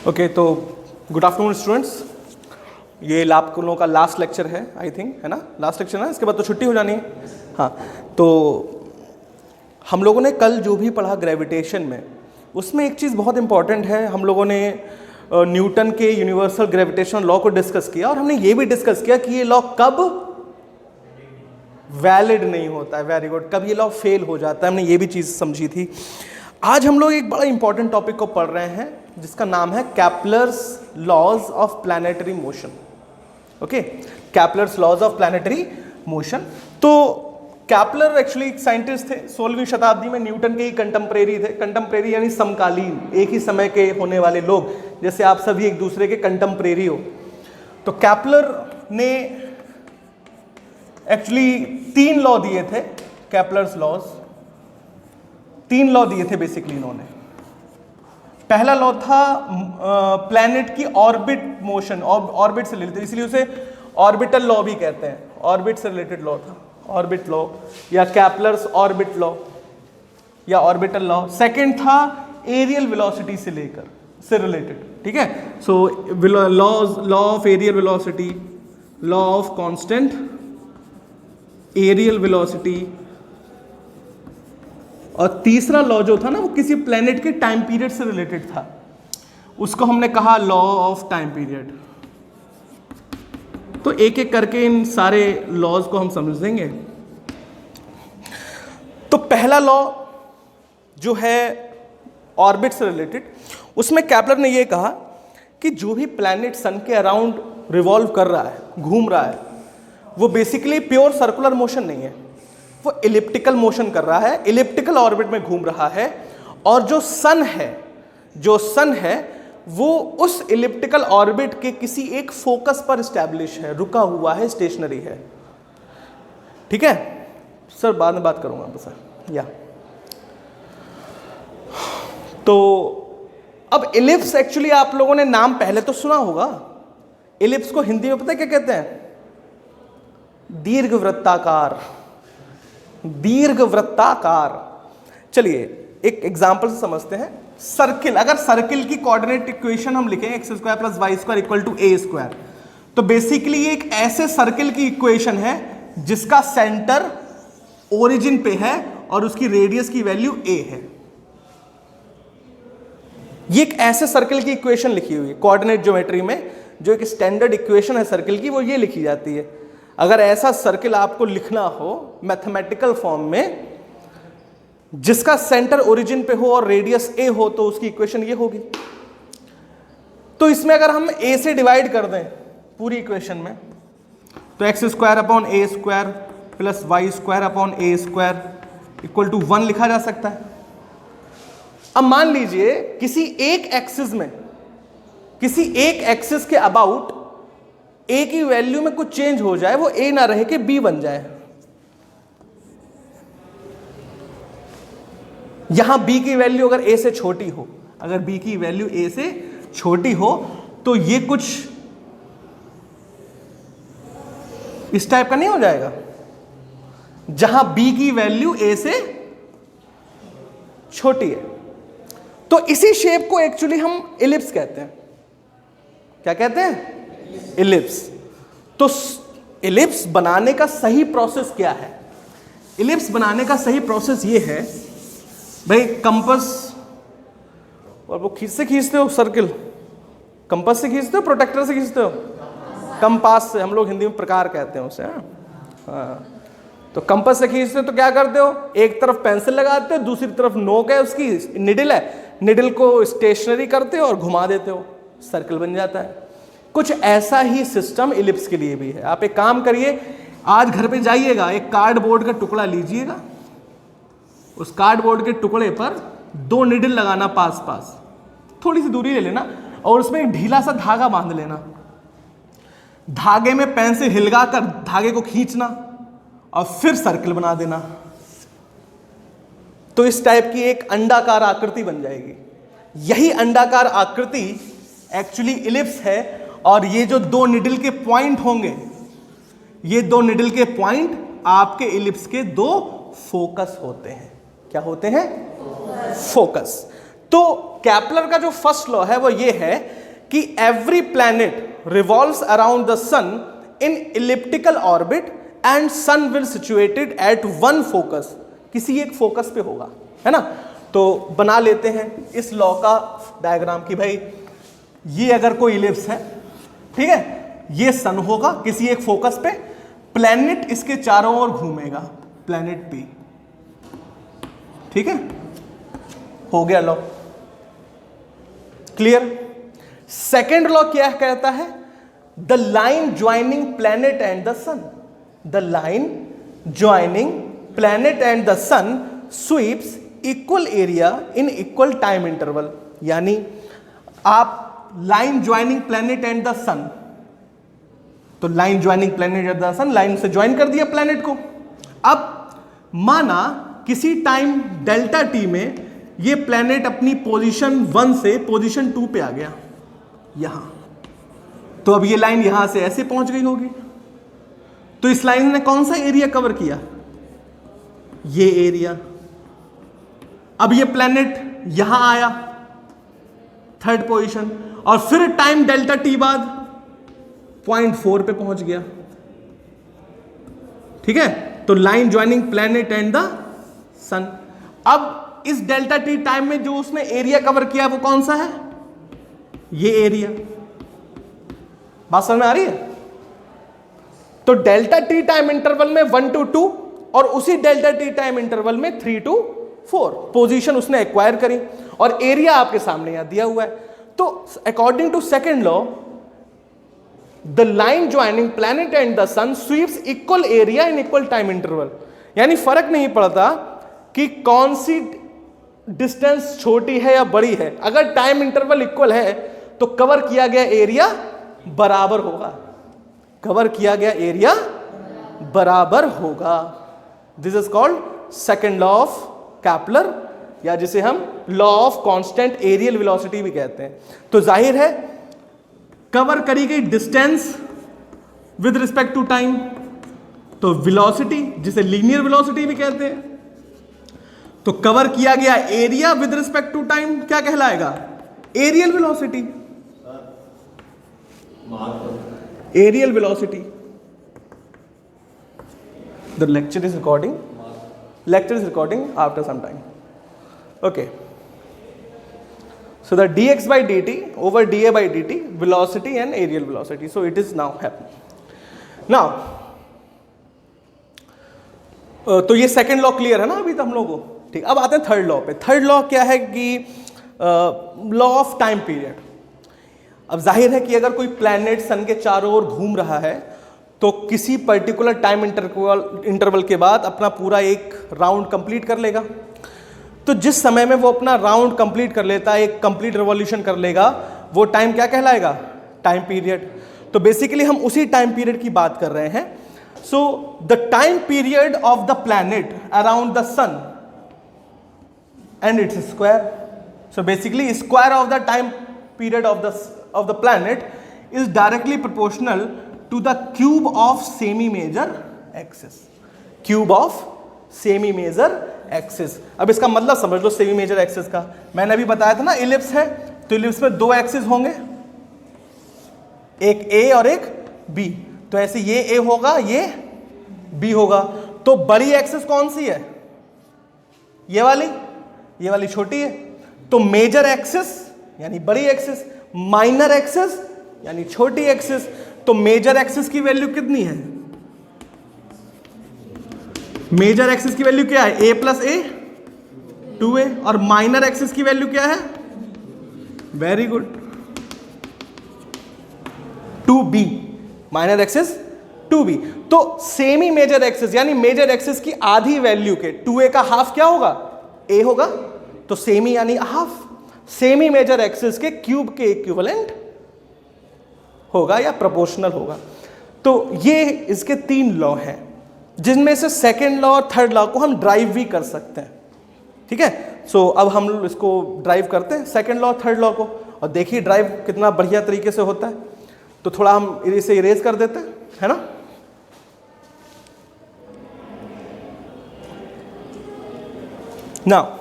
Okay, तो good afternoon students. ये आप लोगों का लास्ट लेक्चर है आई थिंक, है ना? लास्ट लेक्चर है, इसके बाद तो छुट्टी हो जानी है। हाँ, तो हम लोगों ने कल जो भी पढ़ा ग्रेविटेशन में, उसमें एक चीज़ बहुत इंपॉर्टेंट है। हम लोगों ने न्यूटन के यूनिवर्सल ग्रेविटेशनल लॉ को डिस्कस किया और हमने ये भी डिस्कस किया कि ये लॉ कब वैलिड नहीं होता है, वेरी गुड, कब ये लॉ फेल हो जाता है, हमने ये भी चीज़ समझी थी। आज हम लोग एक बड़ा इंपॉर्टेंट टॉपिक को पढ़ रहे हैं जिसका नाम है Kepler's laws of planetary motion. Okay, Kepler's laws of planetary motion. तो कैप्लर एक्चुअली एक साइंटिस्ट थे, 16वीं शताब्दी में न्यूटन के ही कंटेम्परेरी थे। कंटेम्परेरी यानी समकालीन, एक ही समय के होने वाले लोग, जैसे आप सभी एक दूसरे के कंटेम्परेरी हो। तो कैप्लर ने एक्चुअली 3 लॉ दिए थे, कैप्लर्स लॉज 3 लॉ दिए थे बेसिकली इन्होंने। पहला लॉ था प्लैनेट की ऑर्बिट मोशन, ऑर्बिट से रिलेटेड, इसलिए उसे ऑर्बिटल लॉ भी कहते हैं। ऑर्बिट से रिलेटेड लॉ था, ऑर्बिट लॉ या कैप्लर्स ऑर्बिट लॉ या ऑर्बिटल लॉ। सेकंड था एरियल वेलोसिटी से रिलेटेड, ठीक है। So law of areal velocity, law of constant areal velocity, और तीसरा लॉ जो था ना वो किसी प्लेनेट के टाइम पीरियड से रिलेटेड था, उसको हमने कहा लॉ ऑफ टाइम पीरियड। तो एक एक करके इन सारे लॉज को हम समझ देंगे। तो पहला लॉ जो है ऑर्बिट से रिलेटेड, उसमें कैप्लर ने ये कहा कि जो भी प्लैनेट सन के अराउंड रिवॉल्व कर रहा है, घूम रहा है, वो बेसिकली प्योर सर्कुलर मोशन नहीं है, वो इलिप्टिकल मोशन कर रहा है, इलिप्टिकल ऑर्बिट में घूम रहा है। और जो सन है वो उस इलिप्टिकल ऑर्बिट के किसी एक फोकस पर स्टैब्लिश है, रुका हुआ है, स्टेशनरी है, ठीक है सर? बाद में बात करूंगा बस या। तो अब इलिप्स, एक्चुअली आप लोगों ने नाम पहले तो सुना होगा। इलिप्स को हिंदी में पता है क्या कहते हैं? दीर्घवृत्ताकार, दीर्घवृत्ताकार। चलिए एक एग्जांपल से समझते हैं। सर्किल, अगर सर्किल की कोऑर्डिनेट इक्वेशन हम लिखें x² + y² = a², तो बेसिकली ये एक ऐसे सर्किल की इक्वेशन है जिसका सेंटर ओरिजिन पे है और उसकी रेडियस की वैल्यू a है। ये एक ऐसे सर्किल की इक्वेशन लिखी हुई है कोऑर्डिनेट ज्योमेट्री में, जो एक स्टैंडर्ड इक्वेशन है सर्किल की, वो ये लिखी जाती है। अगर ऐसा सर्किल आपको लिखना हो मैथमेटिकल फॉर्म में जिसका सेंटर ओरिजिन पे हो और रेडियस a हो, तो उसकी इक्वेशन ये होगी। तो इसमें अगर हम a से डिवाइड कर दें पूरी इक्वेशन में, तो x² / a² + y² / a² = 1 लिखा जा सकता है। अब मान लीजिए किसी एक एक्सिस के अबाउट a की वैल्यू में कुछ चेंज हो जाए, वो a ना रहे कि b बन जाए। यहां b की वैल्यू अगर a से छोटी हो, अगर b की वैल्यू a से छोटी हो, तो ये कुछ इस टाइप का नहीं हो जाएगा, जहां b की वैल्यू a से छोटी है। तो इसी शेप को एक्चुअली हम इलिप्स कहते हैं। क्या कहते हैं? इलिप्स। तो इलिप्स बनाने का सही प्रोसेस क्या है? इलिप्स बनाने का सही प्रोसेस ये है भाई, कंपास, और वो खींचते हो सर्किल, कंपास से खींचते हो, प्रोटेक्टर से खींचते हो? कंपास से, हम लोग हिंदी में प्रकार कहते हैं उसे। हाँ, तो कंपास से खींचते हो तो क्या करते हो? एक तरफ पेंसिल लगाते हो, दूसरी तरफ नोक है, उसकी निडल है, निडल को स्टेशनरी करते हो और घुमा देते हो, सर्कल बन जाता है। कुछ ऐसा ही सिस्टम इलिप्स के लिए भी है। आप एक काम करिए, आज घर पे जाइएगा, एक कार्डबोर्ड का टुकड़ा लीजिएगा, उस कार्डबोर्ड के टुकड़े पर 2 निडल लगाना पास, थोड़ी सी दूरी ले लेना, और उसमें एक ढीला सा धागा बांध लेना। धागे में पेंसिल हिलगाकर धागे को खींचना और फिर सर्कल बना देना। तो इस टाइप की एक अंडाकार आकृति बन जाएगी। यही अंडाकार आकृति एक्चुअली इलिप्स है। और ये जो 2 निडल के पॉइंट होंगे, ये 2 निडल के पॉइंट आपके इलिप्स के 2 फोकस होते हैं। क्या होते हैं? फोकस। तो कैपलर का जो फर्स्ट लॉ है वो ये है कि every planet revolves around the sun in elliptical orbit and sun will situated at one focus, किसी एक फोकस पे होगा, है ना। तो बना लेते हैं इस लॉ का डायग्राम कि भाई ये अगर कोई इलिप्स है, ठीक है, ये सन होगा किसी एक फोकस पे, प्लैनेट इसके चारों ओर घूमेगा, प्लैनेट पी, ठीक है, हो गया लॉ, क्लियर। सेकेंड लॉ क्या कहता है? The line joining planet and the sun, the line joining planet and the sun sweeps equal area in equal time interval. यानी आप line joining planet and the sun, तो line joining planet and the sun, line से join कर दिया planet को। अब माना किसी टाइम डेल्टा टी में ये प्लैनेट अपनी पोजीशन 1 से पोजीशन 2 पे आ गया यहां, तो अब ये लाइन यहां से ऐसे पहुंच गई होगी, तो इस लाइन ने कौन सा एरिया कवर किया? ये एरिया। अब ये प्लैनेट यहां आया थर्ड पोजीशन, और फिर टाइम डेल्टा टी बाद 0.4 पे पहुंच गया, ठीक है। तो line joining planet and the sun. अब इस डेल्टा टी टाइम में जो उसने एरिया कवर किया वो कौन सा है? ये एरिया। बात समझ में आ रही है? तो डेल्टा टी टाइम इंटरवल में 1 to 2 और उसी डेल्टा टी टाइम इंटरवल में 3 to 4 पोजीशन उसने एक्वायर करी, और एरिया आपके सामने यहां दिया हुआ है। तो according to second law, the line joining planet and the sun sweeps equal area in equal time interval. यानी फर्क नहीं पड़ता कि कौन सी डिस्टेंस छोटी है या बड़ी है, अगर टाइम इंटरवल इक्वल है तो कवर किया गया एरिया बराबर होगा, कवर किया गया एरिया बराबर होगा। This is called second law of Kepler, या जिसे हम law of constant areal velocity भी कहते हैं। तो जाहिर है कवर करी गई distance with respect to time, तो वेलोसिटी जिसे लीनियर वेलोसिटी भी कहते हैं, तो कवर किया गया area with respect to time क्या कहलाएगा? Areal velocity, areal velocity. The lecture is recording after some time, okay. So the dx by dt over dA by dt, velocity and aerial velocity. So it is now happening. Now, तो ये second law clear है ना अभी तो हम लोगों को, ठीक। अब आते हैं थर्ड लॉ पे। थर्ड लॉ क्या है कि लॉ ऑफ टाइम पीरियड। अब जाहिर है कि अगर कोई प्लैनेट सन के चारों ओर घूम रहा है तो किसी पर्टिकुलर टाइम इंटरवल के बाद अपना पूरा एक राउंड कंप्लीट कर लेगा। तो जिस समय में वो अपना राउंड कंप्लीट कर लेता है, एक कंप्लीट रिवॉल्यूशन कर लेगा, वो टाइम क्या कहलाएगा? Time period. तो बेसिकली हम उसी टाइम पीरियड की बात कर रहे हैं। So the time period of the planet around the sun and it's square. So basically square of the time period of the planet is directly proportional to the cube of semi major axis, cube of semi major axis. अब इसका मतलब समझ लो semi major axis का, मैंने अभी बताया था ना इलिप्स है, तो इलिप्स में 2 एक्सिस होंगे, एक ए और एक बी। तो ऐसे ये ए होगा, ये बी होगा। तो बड़ी एक्सिस कौन सी है? ये वाली छोटी है। तो मेजर एक्सिस यानी बड़ी एक्सिस, माइनर एक्सिस यानी छोटी एक्सिस। तो मेजर एक्सिस की वैल्यू कितनी है? मेजर एक्सिस की वैल्यू क्या है? a प्लस ए 2a, और माइनर एक्सिस की वैल्यू क्या है? Very good, 2b, minor axis 2b। तो सेमी मेजर एक्सिस यानी मेजर एक्सिस की आधी वैल्यू के 2a का हाफ क्या होगा? a होगा। तो सेमी यानी हाफ, सेमी मेजर एक्सिस के क्यूब के इक्विवेलेंट होगा या प्रोपोर्शनल होगा। तो ये इसके 3 लॉ हैं, जिनमें से सेकेंड लॉ और थर्ड लॉ को हम ड्राइव भी कर सकते हैं, ठीक है। सो अब हम इसको ड्राइव करते हैं सेकेंड लॉ थर्ड लॉ को, और देखिए ड्राइव कितना बढ़िया तरीके से होता है। तो थोड़ा हम इसे इरेज कर देते हैं, है ना। Now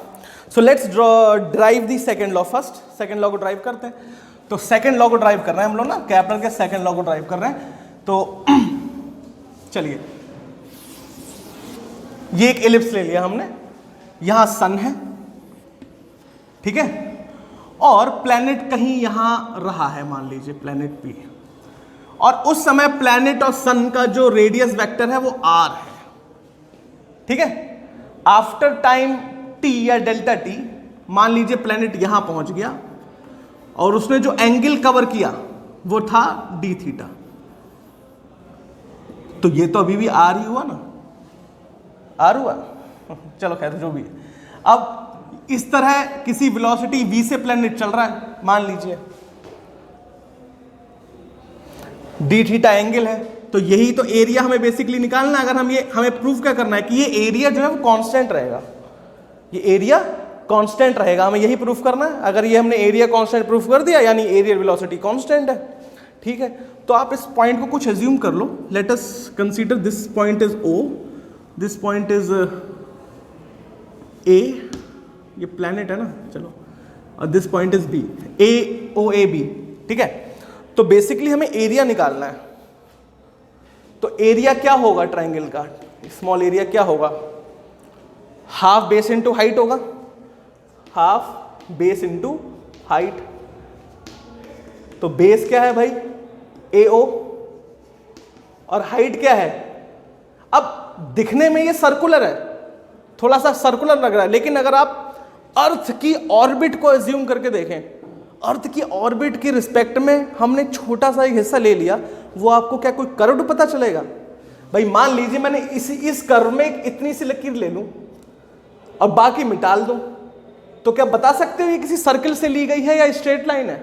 so let's drive the second law first. Second law को ड्राइव करते हैं। तो सेकेंड लॉ को ड्राइव कर रहे हैं हम लोग ना, कैप्लर के सेकेंड लॉ को ड्राइव कर रहे हैं। तो चलिए, ये एक एलिप्स ले लिया हमने, यहां सन है, ठीक है, और प्लैनेट कहीं यहां रहा है, मान लीजिए प्लैनेट पी, और उस समय प्लैनेट और सन का जो रेडियस वेक्टर है वो आर है, ठीक है। आफ्टर टाइम टी या डेल्टा टी, मान लीजिए प्लैनेट यहां पहुंच गया और उसने जो एंगल कवर किया वो था डी थीटा। तो ये तो अभी भी आर ही हुआ ना, आर हुआ चलो खैर जो भी है। अब इस तरह किसी वेलोसिटी v से प्लैनेट चल रहा है, मान लीजिए डी थीटा एंगल है, तो यही तो एरिया हमें बेसिकली निकालना है। अगर हम ये, हमें प्रूफ क्या करना है कि ये एरिया जो है वो कांस्टेंट रहेगा, ये एरिया कांस्टेंट रहेगा, हमें यही प्रूफ करना है। अगर ये हमने एरिया कांस्टेंट प्रूफ कर दिया यानी एरिया वेलोसिटी कांस्टेंट है, ठीक है। तो आप इस पॉइंट को कुछ एज्यूम कर लो, let us consider this point is O, this point is A, ये प्लैनेट है ना, चलो, और this point is B, AOAB, ठीक है। तो बेसिकली हमें एरिया निकालना है। तो एरिया क्या होगा ट्राइंगल का, स्मॉल एरिया क्या होगा, हाफ बेस इनटू हाइट होगा, हाफ बेस इनटू हाइट। तो बेस क्या है भाई, AO, और हाइट क्या है। अब दिखने में ये सर्कुलर है, थोड़ा सा सर्कुलर लग रहा है, लेकिन अगर आप अर्थ की ऑर्बिट को एज्यूम करके देखें, अर्थ की ऑर्बिट की रिस्पेक्ट में हमने छोटा सा एक हिस्सा ले लिया, वो आपको क्या कोई कर्व पता चलेगा भाई। मान लीजिए मैंने इस कर्व में इतनी सी लकीर ले लूं और बाकी मिटाल दूं, तो क्या बता सकते हो ये किसी सर्कल से ली गई है या स्ट्रेट लाइन है,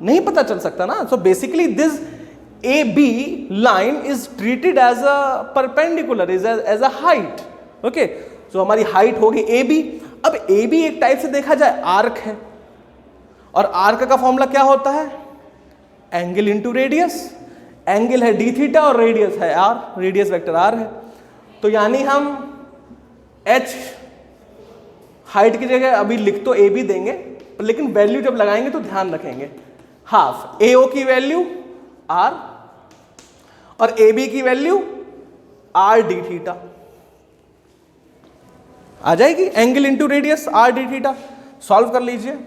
नहीं पता चल सकता ना। So basically this AB line is treated as a perpendicular, is as a height, okay? So हमारी हाइट होगी AB। अब AB एक टाइप से देखा जाए आर्क है, और आर्क का फॉर्मूला क्या होता है, एंगल इंटू रेडियस। एंगल है डी थीटा और रेडियस है R, रेडियस वेक्टर R है। तो यानी हम H हाइट की जगह अभी लिख तो AB देंगे, लेकिन वैल्यू जब लगाएंगे तो ध्यान रखेंगे हाफ AO की वैल्यू R और AB की वैल्यू R डी थीटा आ जाएगी, angle into radius R D theta. Solve कर लीजिए,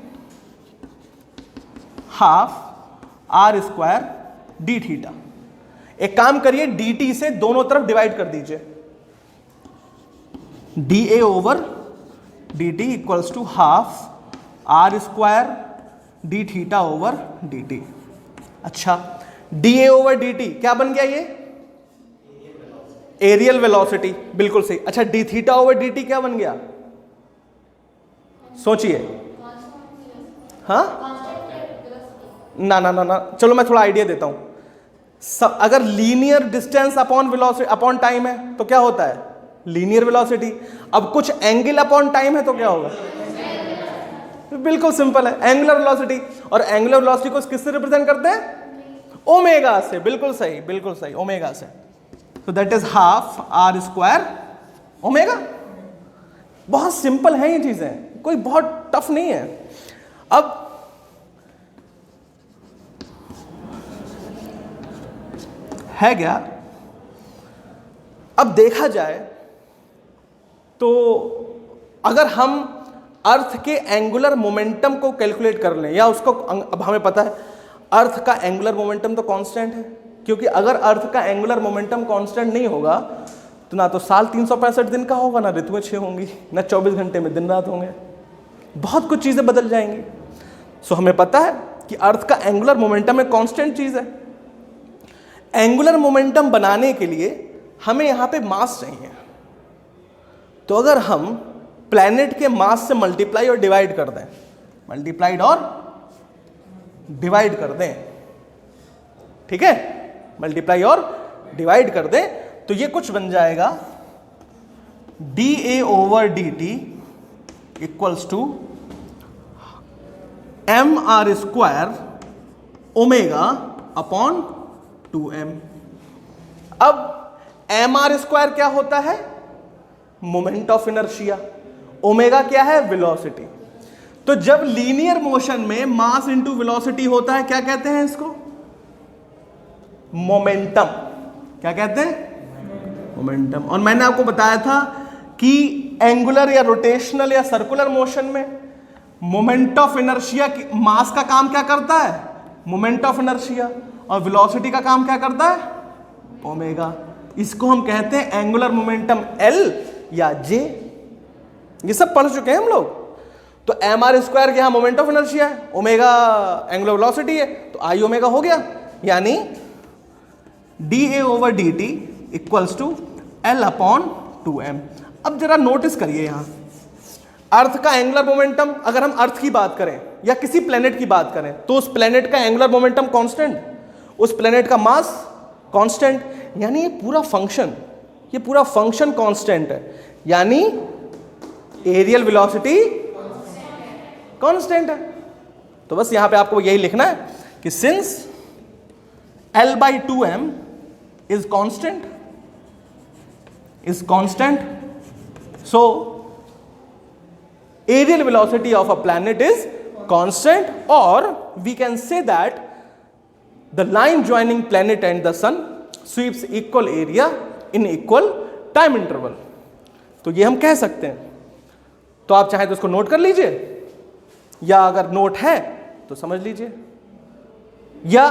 half R square d theta. एक काम करिए, dt से दोनों तरफ डिवाइड कर दीजिए, dA over dt equals to half R square d theta over dt। अच्छा, dA ओवर dt क्या बन गया, ये एरियल वेलोसिटी, बिल्कुल सही। अच्छा, डी थीटा ओवर dt क्या बन गया, सोचिए। हाँ, ना ना ना ना, चलो मैं थोड़ा आइडिया देता हूं। अगर linear distance upon velocity upon time है तो क्या होता है, लीनियर वेलोसिटी। अब कुछ एंगल अपॉन टाइम है तो क्या होगा, बिल्कुल सिंपल है, एंगुलर वेलोसिटी। और एंगुलर वेलोसिटी को किससे रिप्रेजेंट करते हैं, ओमेगा से, बिल्कुल सही, बिल्कुल सही, ओमेगा से। तो that is half R square omega. बहुत सिंपल है ये चीजें, कोई बहुत टफ नहीं है। अब है क्या, अब देखा जाए तो अगर हम अर्थ के एंगुलर मोमेंटम को कैलकुलेट कर लें, या उसको, अब हमें पता है अर्थ का एंगुलर मोमेंटम तो कांस्टेंट है, क्योंकि अगर अर्थ का एंगुलर मोमेंटम कांस्टेंट नहीं होगा तो ना तो साल 365 दिन का होगा, ना ऋतुएं 6 होंगी, ना 24 घंटे में दिन रात होंगे, बहुत कुछ चीजें बदल जाएंगी। सो हमें पता है कि अर्थ का एंगुलर मोमेंटम एक कांस्टेंट चीज है। एंगुलर मोमेंटम बनाने के लिए हमें यहां पे मास चाहिए। तो अगर हम प्लैनेट के मास से मल्टीप्लाई और डिवाइड कर दें, मल्टीप्लाइड और डिवाइड कर दें, ठीक है, मल्टीप्लाई और डिवाइड कर दें, तो ये कुछ बन जाएगा dA over dt equals to mR square omega upon 2m। अब mR स्क्वायर क्या होता है, मोमेंट ऑफ इनर्शिया। ओमेगा क्या है? वेलोसिटी। तो जब लीनियर मोशन में मास इंटू वेलोसिटी होता है, क्या कहते हैं इसको? मोमेंटम। क्या कहते हैं? मोमेंटम। और मैंने आपको बताया था कि एंगुलर या रोटेशनल या सर्कुलर मोशन में मोमेंट ऑफ इनर्शिया, मास का काम क्या करता है? Moment of inertia. और वेलोसिटी का काम क्या करता है? ओमेगा। इसको हम कहते हैं एंगुलर मोमेंटम एल या जे। ये सब पढ़ चुके हैं हम लोग। तो एम आर स्क्वायर के यहां मोमेंट ऑफ इनर्शिया है, ओमेगा एंगुलर वेलोसिटी है, तो आई ओमेगा हो गया, यानी d A over d t equals to L upon 2m। अब जरा नोटिस करिए यहां अर्थ का एंगुलर मोमेंटम, अगर हम अर्थ की बात करें या किसी प्लेनेट की बात करें तो उस प्लेनेट का एंगुलर मोमेंटम कांस्टेंट, उस प्लेनेट का मास कांस्टेंट, यानी ये पूरा फंक्शन कांस्टेंट है, यानी एरियल वेलोसिटी कांस्टेंट है। तो बस यहां पे आपको यही लिखना है कि since L/2m is constant, so aerial velocity of a planet is constant, or we can say that the line joining planet and the sun sweeps equal area in equal time interval। तो ये हम कह सकते हैं। तो आप चाहे तो इसको नोट कर लीजिए, या अगर नोट है तो समझ लीजिए, या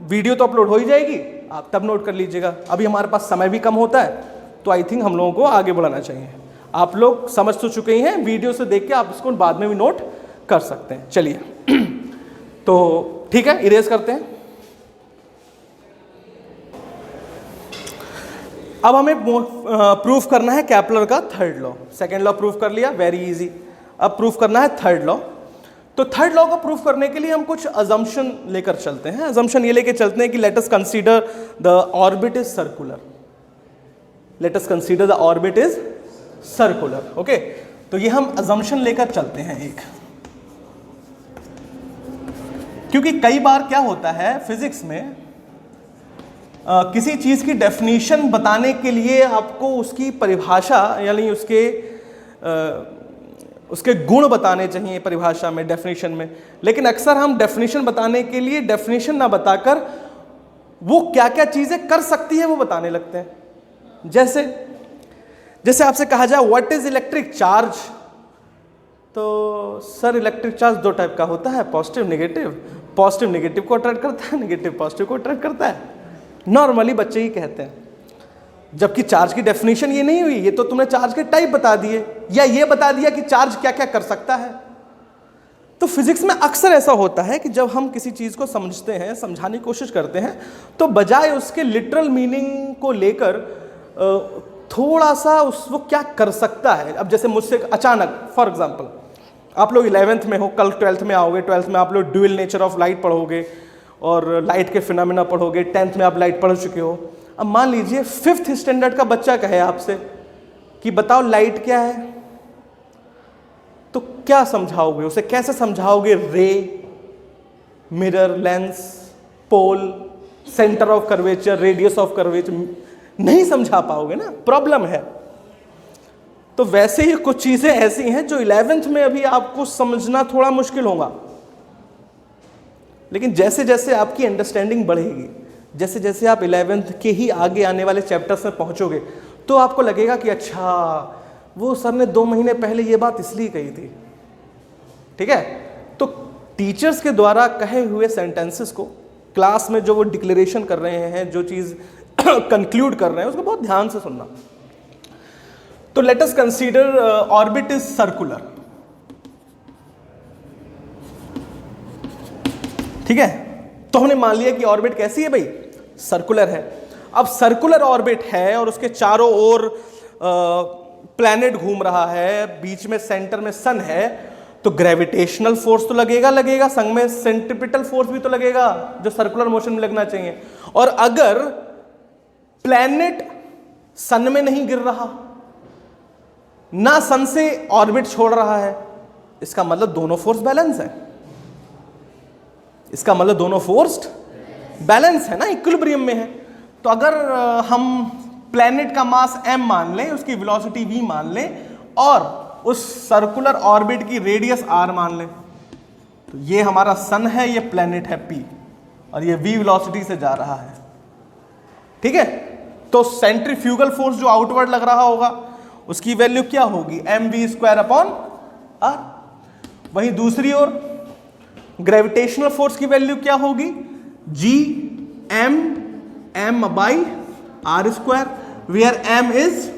वीडियो तो अपलोड हो ही जाएगी, आप तब नोट कर लीजिएगा। अभी हमारे पास समय भी कम होता है, तो आई थिंक हम लोगों को आगे बढ़ाना चाहिए। आप लोग समझ तो चुके ही हैं, वीडियो से देख के आप इसको बाद में भी नोट कर सकते हैं। चलिए तो ठीक है, इरेज करते हैं। अब हमें प्रूफ करना है केपलर का third law. Second law proof कर लिया, वेरी इजी। अब प्रूफ करना है थर्ड लॉ। तो थर्ड लॉ को प्रूफ करने के लिए हम कुछ अजम्पशन लेकर चलते हैं। अजम्पशन ये लेकर चलते हैं कि late us consider the orbit is circular. Late us consider the orbit is circular. Okay, तो ये हम अजम्पशन लेकर चलते हैं एक, क्योंकि कई बार क्या होता है फिजिक्स में, किसी चीज की डेफिनेशन बताने के लिए आपको उसकी परिभाषा यानी उसके गुण बताने चाहिए परिभाषा में, डेफिनेशन में। लेकिन अक्सर हम डेफिनेशन बताने के लिए डेफिनेशन ना बताकर वो क्या क्या चीजें कर सकती है वो बताने लगते हैं। जैसे आपसे कहा जाए व्हाट इज इलेक्ट्रिक चार्ज, तो सर इलेक्ट्रिक चार्ज दो टाइप का होता है, पॉजिटिव नेगेटिव। पॉजिटिव नेगेटिव को अट्रैक्ट करता है, नेगेटिव पॉजिटिव को अट्रैक्ट करता है। नॉर्मली बच्चे ही कहते हैं, जबकि चार्ज की डेफिनेशन ये नहीं हुई, ये तो तुमने चार्ज के टाइप बता दिए या ये बता दिया कि चार्ज क्या क्या कर सकता है। तो फिजिक्स में अक्सर ऐसा होता है कि जब हम किसी चीज को समझते हैं, समझाने की कोशिश करते हैं, तो बजाय उसके लिटरल मीनिंग को लेकर थोड़ा सा वो क्या कर सकता है। अब जैसे मुझसे अचानक, फॉर एग्जांपल आप लोग 11th में हो, कल 12th में आओगे, 12th में आप लोग ड्यूअल नेचर ऑफ लाइट पढ़ोगे और लाइट के फिनोमेना पढ़ोगे, 10th में आप लाइट पढ़ चुके हो। अब मान लीजिए 5th स्टैंडर्ड का बच्चा कहे आपसे कि बताओ लाइट क्या है, तो क्या समझाओगे उसे? कैसे समझाओगे? Ray, mirror, lens, pole, centre of curvature, radius of curvature, नहीं समझा पाओगे ना, प्रॉब्लम है। तो वैसे ही कुछ चीजें ऐसी हैं जो 11th में अभी आपको समझना थोड़ा मुश्किल होगा, लेकिन जैसे जैसे आपकी अंडरस्टैंडिंग बढ़ेगी, जैसे जैसे आप 11th के ही आगे आने वाले चैप्टर्स में पहुंचोगे, तो आपको लगेगा कि अच्छा वो सर ने 2 महीने पहले ये बात इसलिए कही थी। ठीक है, तो टीचर्स के द्वारा कहे हुए सेंटेंसेस को क्लास में जो वो डिक्लेरेशन कर रहे हैं, जो चीज कंक्लूड कर रहे हैं, उसको बहुत ध्यान से सुनना। तो late us consider orbit is circular. ठीक है, तो हमने मान लिया कि ऑर्बिट कैसी है भाई? सर्कुलर है। अब सर्कुलर ऑर्बिट है और उसके चारों ओर प्लैनेट घूम रहा है, बीच में सेंटर में सन है, तो ग्रेविटेशनल फोर्स तो लगेगा, संग में सेंट्रिपिटल फोर्स भी तो लगेगा जो सर्कुलर मोशन में लगना चाहिए। और अगर प्लैनेट सन में नहीं गिर रहा, ना सन से ऑर्बिट छोड़ रहा है, इसका मतलब दोनों फोर्स बैलेंस है। इसका मतलब दोनों फोर्स बैलेंस है ना, इक्विलिब्रियम में है। तो अगर हम प्लैनेट का मास m मान लें, उसकी वेलोसिटी v मान लें, और उस सर्कुलर ऑर्बिट की रेडियस r मान लें, तो ये हमारा सन है, ये प्लेनेट है p, और ये v वेलोसिटी से जा रहा है। ठीक है, तो सेंट्रीफ्यूगल फोर्स जो आउटवर्ड लग रहा होगा उसकी वैल्यू क्या होगी, mv² अपॉन r। वहीं दूसरी ओर ग्रेविटेशनल फोर्स की वैल्यू क्या होगी, m/r², where m is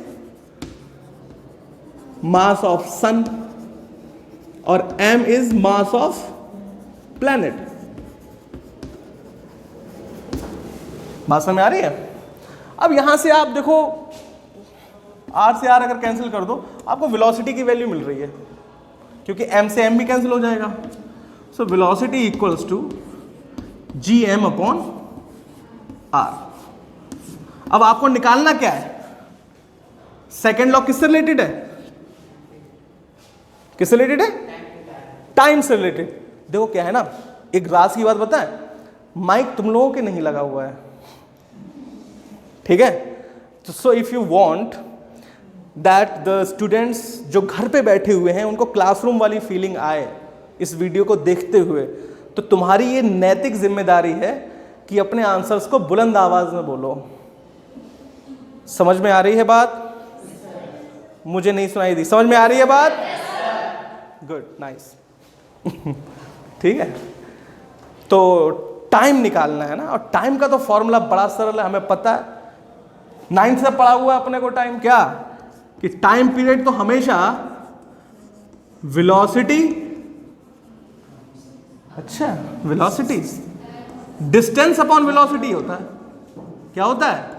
mass of sun और m is mass of planet. बात समझ में आ रही है? अब यहां से आप देखो, r से r अगर कैंसिल कर दो आपको वेलोसिटी की वैल्यू मिल रही है, क्योंकि m से m भी कैंसिल हो जाएगा। So velocity equals to gm upon r। अब आपको निकालना क्या है, सेकेंड लॉ किससे रिलेटेड है, किससे रिलेटेड है, टाइम से रिलेटेड। देखो क्या है ना, एक राज की बात बताएं, माइक तुम लोगों के नहीं लगा हुआ है, ठीक है। तो so if you want that the students जो घर पे बैठे हुए हैं उनको क्लासरूम वाली फीलिंग आए इस वीडियो को देखते हुए, तो तुम्हारी ये नैतिक जिम्मेदारी है कि अपने आंसर्स को बुलंद आवाज में बोलो। समझ में आ रही है बात? मुझे नहीं सुनाई दी, समझ में आ रही है बात? Good, nice. ठीक है, तो टाइम निकालना है ना, और टाइम का तो फॉर्मूला बड़ा सरल है, हमें पता है, 9th से पढ़ा हुआ है अपने को टाइम, क्या कि टाइम पीरियड तो हमेशा वेलोसिटी, अच्छा वेलोसिटी डिस्टेंस अपॉन वेलोसिटी होता है। क्या होता है?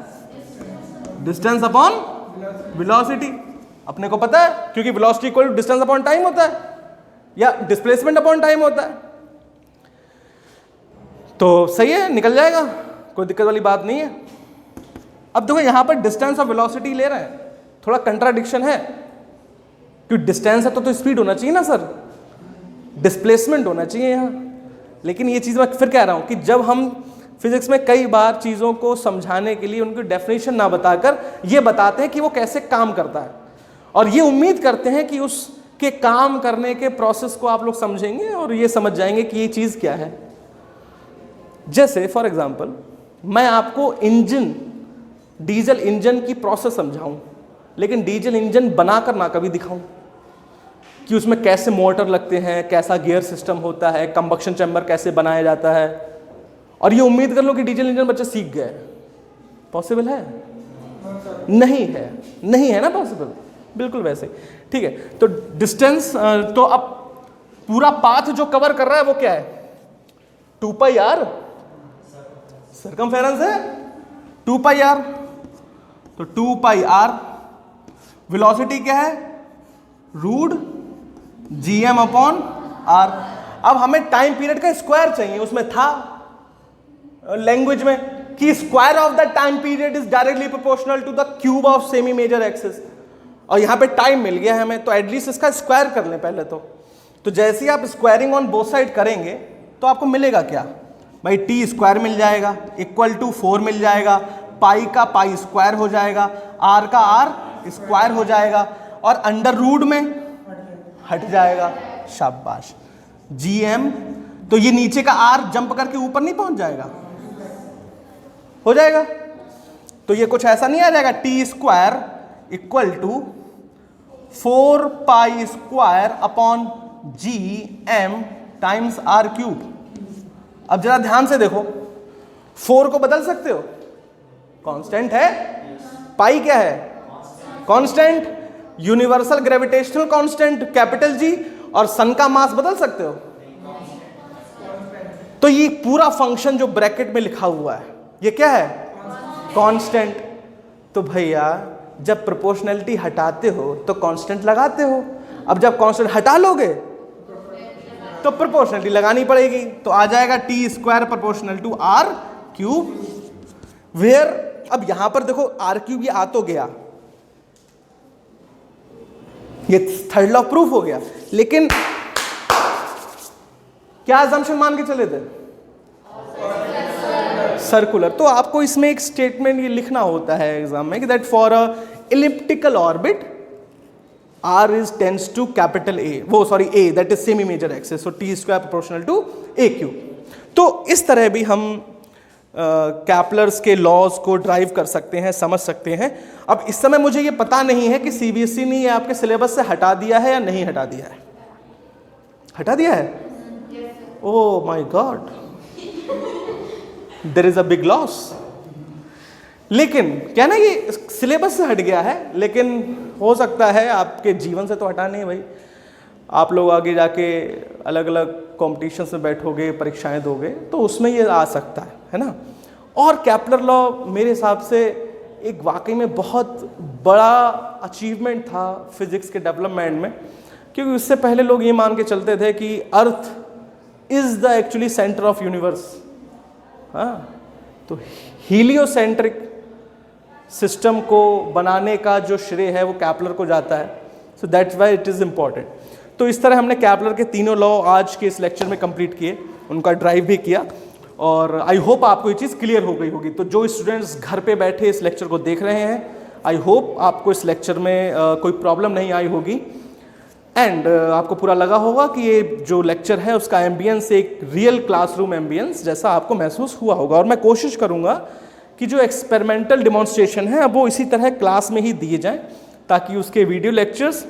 Distance upon velocity. अपने को पता है, क्योंकि velocity equal to distance upon time होता है, या डिस्प्लेसमेंट अपॉन टाइम होता है। तो सही है, निकल जाएगा, कोई दिक्कत वाली बात नहीं है। अब देखो यहां पर डिस्टेंस और वेलोसिटी ले रहे हैं, थोड़ा कंट्राडिक्शन है, क्योंकि डिस्टेंस है तो स्पीड होना चाहिए ना सर, डिस्प्लेसमेंट होना चाहिए यहां। लेकिन ये चीज मैं फिर कह रहा हूं कि जब हम फिजिक्स में कई बार चीजों को समझाने के लिए उनकी डेफिनेशन ना बताकर ये बताते हैं कि वो कैसे काम करता है, और ये उम्मीद करते हैं कि उसके काम करने के प्रोसेस को आप लोग समझेंगे और ये समझ जाएंगे कि ये चीज क्या है। जैसे फॉर एग्जांपल मैं आपको इंजन, डीजल इंजन की प्रोसेस समझाऊं, लेकिन डीजल इंजन बनाकर ना कभी दिखाऊं कि उसमें कैसे मोटर लगते हैं, कैसा गियर सिस्टम होता है, कंबक्शन चैम्बर कैसे बनाया जाता है, और ये उम्मीद कर लो कि डीजल इंजन बच्चे सीख गए। पॉसिबल है? नहीं है, नहीं है ना पॉसिबल, बिल्कुल वैसे। ठीक है, तो डिस्टेंस, तो अब पूरा पाथ जो कवर कर रहा है वो क्या है, 2πr सर्कमफेरेंस है, 2πr, तो 2πr। वेलोसिटी क्या है, रूट gm अपॉन r। अब हमें टाइम पीरियड का स्क्वायर चाहिए, उसमें था लैंग्वेज में कि square of the time period is directly proportional to the cube of semi major axis, और यहां पे टाइम मिल गया है हमें, तो एटलीस्ट इसका स्क्वायर कर लें पहले तो जैसे ही आप स्क्वायरिंग ऑन बोथ साइड करेंगे तो आपको मिलेगा क्या भाई, टी स्क्वायर मिल जाएगा इक्वल टू 4 मिल जाएगा, पाई का पाई स्क्वायर हो जाएगा, आर का आर स्क्वायर हो जाएगा, और अंडर रूट में हट जाएगा। शाबाश। जीएम, तो ये नीचे का आर जंप करके ऊपर नहीं पहुंच जाएगा, हो जाएगा। तो ये कुछ ऐसा नहीं आ जाएगा, T square equal to 4π square upon G M times R cube. अब जरा ध्यान से देखो, 4 को बदल सकते हो, कांस्टेंट है, पाई क्या है, constant, universal gravitational constant capital G, और सन का मास बदल सकते हो। तो ये पूरा फंक्शन जो ब्रैकेट में लिखा हुआ है ये क्या है, कांस्टेंट। तो भैया जब प्रोपोर्शनैलिटी हटाते हो तो कांस्टेंट लगाते हो, अब जब कांस्टेंट हटा लोगे तो प्रोपोर्शनलिटी लगानी पड़ेगी, तो आ जाएगा T square proportional to R cube, where, अब यहां पर देखो आर क्यूब ये आ तो गया, ये थर्ड लॉ प्रूफ हो गया, लेकिन क्या अजम्पशन मान के चले थे, सर्कुलर। तो आपको इसमें एक स्टेटमेंट ये लिखना होता है एग्जाम में कि that for a elliptical orbit R is tends to capital A, वो sorry A, that is semi major axis, so T square proportional to AQ। तो इस तरह भी हम कैपलर्स के लॉज को ड्राइव कर सकते हैं, समझ सकते हैं। अब इस समय मुझे ये पता नहीं है कि सीबीएसई ने ये आपके सिलेबस से हटा दिया है या नहीं हटा दिया है। हटा दिया है? Oh my god, there is a big loss. लेकिन क्या ना, ये सिलेबस से हट गया है, लेकिन हो सकता है आपके जीवन से तो हटा नहीं भाई। आप लोग आगे जाके अलग अलग कॉम्पिटिशन्स में बैठोगे, परीक्षाएं दोगे, तो उसमें ये आ सकता है ना। और कैपलर लॉ मेरे हिसाब से एक वाकई में बहुत बड़ा अचीवमेंट था फिजिक्स के डेवलपमेंट में, क्योंकि उससे पहले लोग ये मान के चलते थे कि earth is the actually centre of universe. हाँ, तो हीलियोसेंट्रिक सिस्टम को बनाने का जो श्रेय है वो कैपलर को जाता है। So that's why it is important. तो इस तरह हमने कैपलर के तीनों लॉ आज के इस लेक्चर में कंप्लीट किए, उनका ड्राइव भी किया, और आई होप आपको ये चीज़ क्लियर हो गई होगी। तो जो स्टूडेंट्स घर पे बैठे इस लेक्चर को देख रहे हैं, आई होप आपको इस लेक्चर में कोई प्रॉब्लम नहीं आई होगी, एंड आपको पूरा लगा होगा कि ये जो लेक्चर है उसका एम्बियंस एक रियल क्लासरूम एम्बियंस जैसा आपको महसूस हुआ होगा। और मैं कोशिश करूँगा कि जो एक्सपेरिमेंटल डिमॉन्स्ट्रेशन है अब वो इसी तरह क्लास में ही दिए जाएं, ताकि उसके वीडियो लेक्चर्स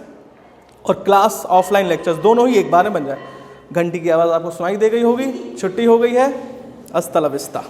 और क्लास ऑफलाइन लेक्चर्स दोनों ही एक बार में बन जाए। घंटी की आवाज़ आपको सुनाई दे गई होगी। छुट्टी हो गई है। अस्ता ला विस्ता।